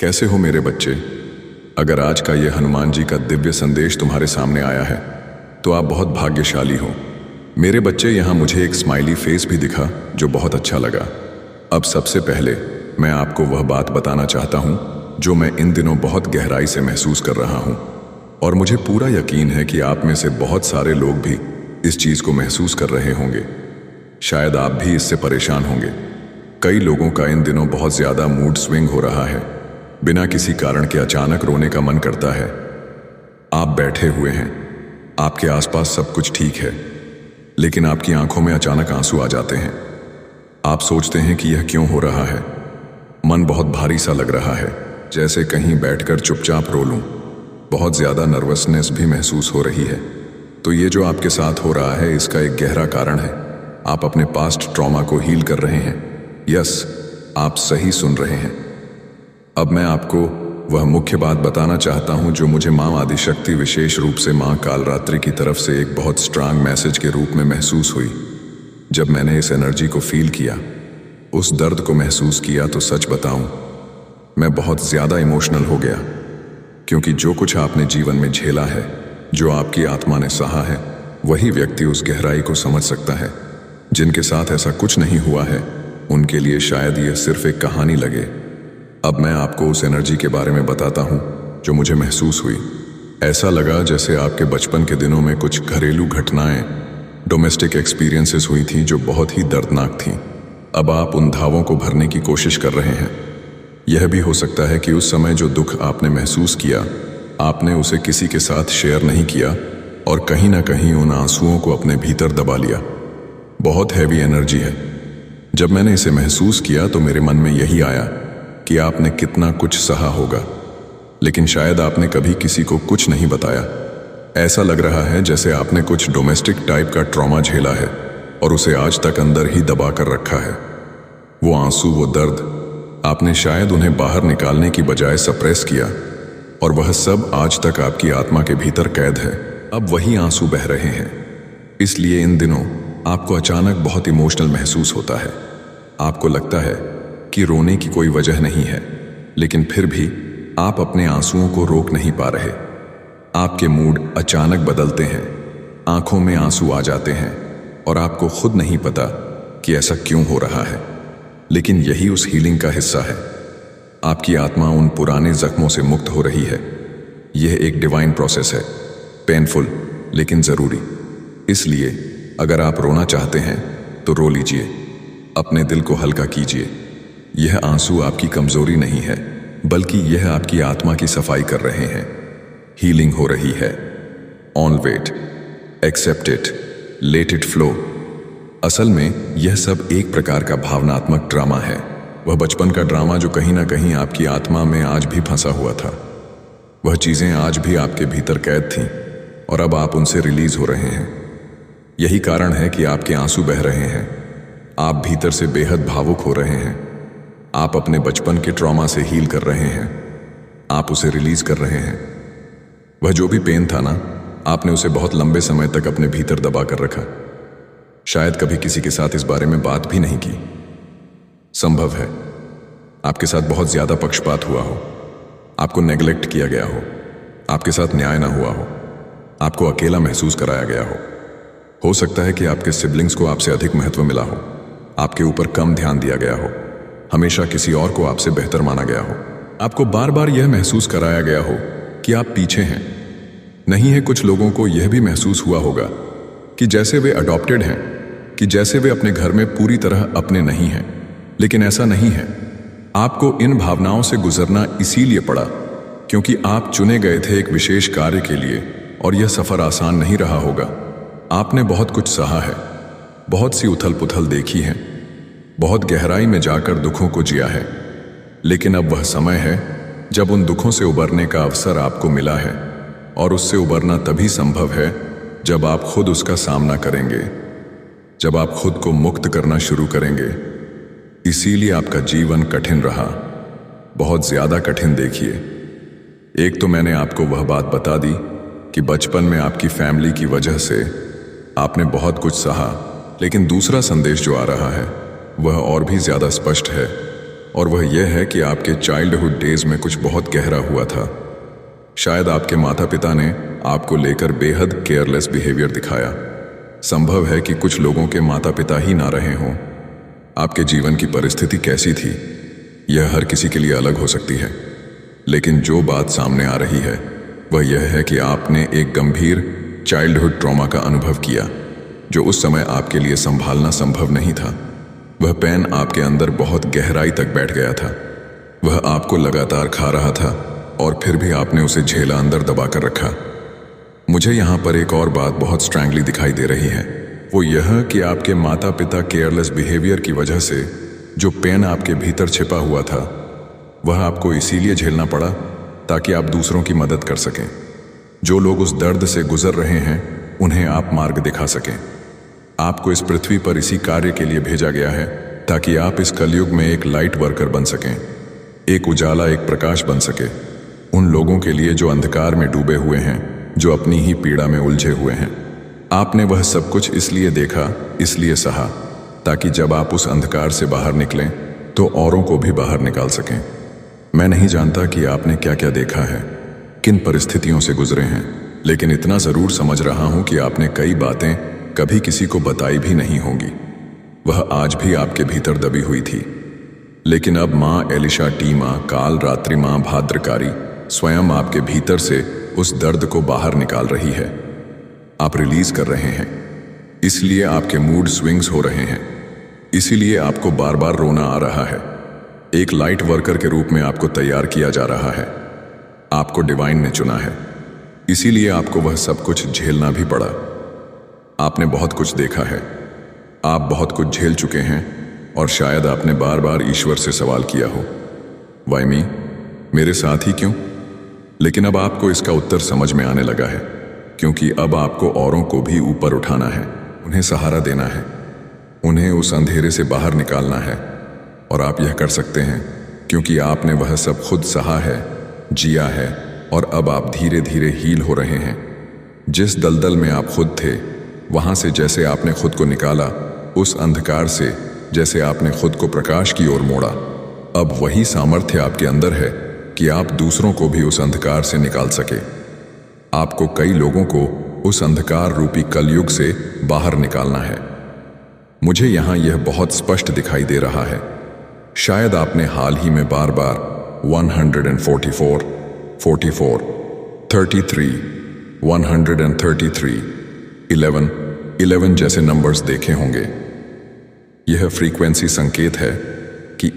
कैसे हो मेरे बच्चे? अगर आज का ये हनुमान जी का दिव्य संदेश तुम्हारे सामने आया है तो आप बहुत भाग्यशाली हो। मेरे बच्चे, यहाँ मुझे एक स्माइली फेस भी दिखा जो बहुत अच्छा लगा। अब सबसे पहले मैं आपको वह बात बताना चाहता हूँ जो मैं इन दिनों बहुत गहराई से महसूस कर रहा हूँ, और मुझे पूरा यकीन है कि आप में से बहुत सारे लोग भी इस चीज़ को महसूस कर रहे होंगे। शायद आप भी इससे परेशान होंगे। कई लोगों का इन दिनों बहुत ज़्यादा मूड स्विंग हो रहा है। बिना किसी कारण के अचानक रोने का मन करता है। आप बैठे हुए हैं, आपके आसपास सब कुछ ठीक है, लेकिन आपकी आंखों में अचानक आंसू आ जाते हैं। आप सोचते हैं कि यह क्यों हो रहा है। मन बहुत भारी सा लग रहा है, जैसे कहीं बैठकर चुपचाप रो लूं। बहुत ज़्यादा नर्वसनेस भी महसूस हो रही है। तो ये जो आपके साथ हो रहा है, इसका एक गहरा कारण है। आप अपने पास्ट ट्रॉमा को हील कर रहे हैं। यस, आप सही सुन रहे हैं। अब मैं आपको वह मुख्य बात बताना चाहता हूं जो मुझे मां आदिशक्ति, विशेष रूप से मां कालरात्रि की तरफ से एक बहुत स्ट्रांग मैसेज के रूप में महसूस हुई। जब मैंने इस एनर्जी को फील किया, उस दर्द को महसूस किया, तो सच बताऊं, मैं बहुत ज़्यादा इमोशनल हो गया। क्योंकि जो कुछ आपने जीवन में झेला है, जो आपकी आत्मा ने सहा है, वही व्यक्ति उस गहराई को समझ सकता है। जिनके साथ ऐसा कुछ नहीं हुआ है, उनके लिए शायद यह सिर्फ एक कहानी लगे। अब मैं आपको उस एनर्जी के बारे में बताता हूँ जो मुझे महसूस हुई। ऐसा लगा जैसे आपके बचपन के दिनों में कुछ घरेलू घटनाएं, डोमेस्टिक एक्सपीरियंसेस हुई थीं जो बहुत ही दर्दनाक थीं। अब आप उन घावों को भरने की कोशिश कर रहे हैं। यह भी हो सकता है कि उस समय जो दुख आपने महसूस किया, आपने उसे किसी के साथ शेयर नहीं किया और कहीं ना कहीं उन आंसुओं को अपने भीतर दबा लिया। बहुत हैवी एनर्जी है। जब मैंने इसे महसूस किया तो मेरे मन में यही आया कि आपने कितना कुछ सहा होगा, लेकिन शायद आपने कभी किसी को कुछ नहीं बताया। ऐसा लग रहा है जैसे आपने कुछ डोमेस्टिक टाइप का ट्रॉमा झेला है और उसे आज तक अंदर ही दबा कर रखा है। वो आंसू, वो दर्द, आपने शायद उन्हें बाहर निकालने की बजाय सप्रेस किया, और वह सब आज तक आपकी आत्मा के भीतर कैद है। अब वही आंसू बह रहे हैं। इसलिए इन दिनों आपको अचानक बहुत इमोशनल महसूस होता है। आपको लगता है कि रोने की कोई वजह नहीं है, लेकिन फिर भी आप अपने आंसुओं को रोक नहीं पा रहे। आपके मूड अचानक बदलते हैं, आंखों में आंसू आ जाते हैं, और आपको खुद नहीं पता कि ऐसा क्यों हो रहा है। लेकिन यही उस हीलिंग का हिस्सा है। आपकी आत्मा उन पुराने जख्मों से मुक्त हो रही है। यह एक डिवाइन प्रोसेस है, पेनफुल लेकिन ज़रूरी। इसलिए अगर आप रोना चाहते हैं तो रो लीजिए, अपने दिल को हल्का कीजिए। यह आंसू आपकी कमजोरी नहीं है, बल्कि यह आपकी आत्मा की सफाई कर रहे हैं। हीलिंग हो रही है। On wait, accept it, let it flow. असल में यह सब एक प्रकार का भावनात्मक ड्रामा है। वह बचपन का ड्रामा जो कहीं ना कहीं आपकी आत्मा में आज भी फंसा हुआ था। वह चीजें आज भी आपके भीतर कैद थीं, और अब आप उनसे रिलीज हो रहे हैं। यही कारण है कि आपके आंसू बह रहे हैं। आप भीतर से बेहद भावुक हो रहे हैं। आप अपने बचपन के ट्रॉमा से हील कर रहे हैं। आप उसे रिलीज कर रहे हैं। वह जो भी पेन था ना, आपने उसे बहुत लंबे समय तक अपने भीतर दबा कर रखा। शायद कभी किसी के साथ इस बारे में बात भी नहीं की। संभव है आपके साथ बहुत ज्यादा पक्षपात हुआ हो, आपको नेग्लेक्ट किया गया हो, आपके साथ न्याय ना हुआ हो, आपको अकेला महसूस कराया गया हो सकता है कि आपके सिबलिंग्स को आपसे अधिक महत्व मिला हो, आपके ऊपर कम ध्यान दिया गया हो, हमेशा किसी और को आपसे बेहतर माना गया हो। आपको बार बार यह महसूस कराया गया हो कि आप पीछे हैं। नहीं है, कुछ लोगों को यह भी महसूस हुआ होगा कि जैसे वे अडॉप्टेड हैं, कि जैसे वे अपने घर में पूरी तरह अपने नहीं हैं। लेकिन ऐसा नहीं है। आपको इन भावनाओं से गुजरना इसीलिए पड़ा क्योंकि आप चुने गए थे एक विशेष कार्य के लिए, और यह सफर आसान नहीं रहा होगा। आपने बहुत कुछ सहा है, बहुत सी उथल पुथल देखी है, बहुत गहराई में जाकर दुखों को जिया है। लेकिन अब वह समय है जब उन दुखों से उबरने का अवसर आपको मिला है, और उससे उबरना तभी संभव है जब आप खुद उसका सामना करेंगे, जब आप खुद को मुक्त करना शुरू करेंगे। इसीलिए आपका जीवन कठिन रहा, बहुत ज्यादा कठिन। देखिए, एक तो मैंने आपको वह बात बता दी कि बचपन में आपकी फैमिली की वजह से आपने बहुत कुछ सहा, लेकिन दूसरा संदेश जो आ रहा है वह और भी ज्यादा स्पष्ट है। और वह यह है कि आपके चाइल्डहुड डेज में कुछ बहुत गहरा हुआ था। शायद आपके माता पिता ने आपको लेकर बेहद केयरलेस बिहेवियर दिखाया। संभव है कि कुछ लोगों के माता पिता ही ना रहे हों। आपके जीवन की परिस्थिति कैसी थी, यह हर किसी के लिए अलग हो सकती है, लेकिन जो बात सामने आ रही है वह यह है कि आपने एक गंभीर चाइल्डहुड ट्रॉमा का अनुभव किया जो उस समय आपके लिए संभालना संभव नहीं था। वह पेन आपके अंदर बहुत गहराई तक बैठ गया था। वह आपको लगातार खा रहा था और फिर भी आपने उसे झेला, अंदर दबा कर रखा। मुझे यहाँ पर एक और बात बहुत स्ट्रांगली दिखाई दे रही है, वो यह कि आपके माता पिता केयरलेस बिहेवियर की वजह से जो पेन आपके भीतर छिपा हुआ था वह आपको इसीलिए झेलना पड़ा ताकि आप दूसरों की मदद कर सकें। जो लोग उस दर्द से गुजर रहे हैं उन्हें आप मार्ग दिखा सकें। आपको इस पृथ्वी पर इसी कार्य के लिए भेजा गया है ताकि आप इस कलयुग में एक लाइट वर्कर बन सकें, एक उजाला, एक प्रकाश बन सके उन लोगों के लिए जो अंधकार में डूबे हुए हैं, जो अपनी ही पीड़ा में उलझे हुए हैं। आपने वह सब कुछ इसलिए देखा, इसलिए सहा, ताकि जब आप उस अंधकार से बाहर निकलें तो औरों को भी बाहर निकाल सकें। मैं नहीं जानता कि आपने क्या क्या देखा है, किन परिस्थितियों से गुजरे हैं, लेकिन इतना ज़रूर समझ रहा हूं कि आपने कई बातें कभी किसी को बताई भी नहीं होंगी। वह आज भी आपके भीतर दबी हुई थी, लेकिन अब माँ एलिशा टी माँ, काल रात्रि माँ भाद्रकारी स्वयं आपके भीतर से उस दर्द को बाहर निकाल रही है। आप रिलीज कर रहे हैं, इसलिए आपके मूड स्विंग्स हो रहे हैं, इसीलिए आपको बार बार रोना आ रहा है। एक लाइट वर्कर के रूप में आपको तैयार किया जा रहा है। आपको डिवाइन ने चुना है, इसीलिए आपको वह सब कुछ झेलना भी पड़ा। आपने बहुत कुछ देखा है, आप बहुत कुछ झेल चुके हैं और शायद आपने बार बार ईश्वर से सवाल किया हो, वाई मी, मेरे साथ ही क्यों? लेकिन अब आपको इसका उत्तर समझ में आने लगा है, क्योंकि अब आपको औरों को भी ऊपर उठाना है, उन्हें सहारा देना है, उन्हें उस अंधेरे से बाहर निकालना है। और आप यह कर सकते हैं क्योंकि आपने वह सब खुद सहा है, जिया है, और अब आप धीरे धीरे हील हो रहे हैं। जिस दलदल में आप खुद थे, वहां से जैसे आपने खुद को निकाला, उस अंधकार से जैसे आपने खुद को प्रकाश की ओर मोड़ा, अब वही सामर्थ्य आपके अंदर है कि आप दूसरों को भी उस अंधकार से निकाल सके। आपको कई लोगों को उस अंधकार रूपी कलयुग से बाहर निकालना है। मुझे यहां यह बहुत स्पष्ट दिखाई दे रहा है। शायद आपने हाल ही में बार बार 144, 44, 33, 133, 11 जैसे नंबर्स देखे होंगे। यह फ्रीक्वेंसी संकेत है कि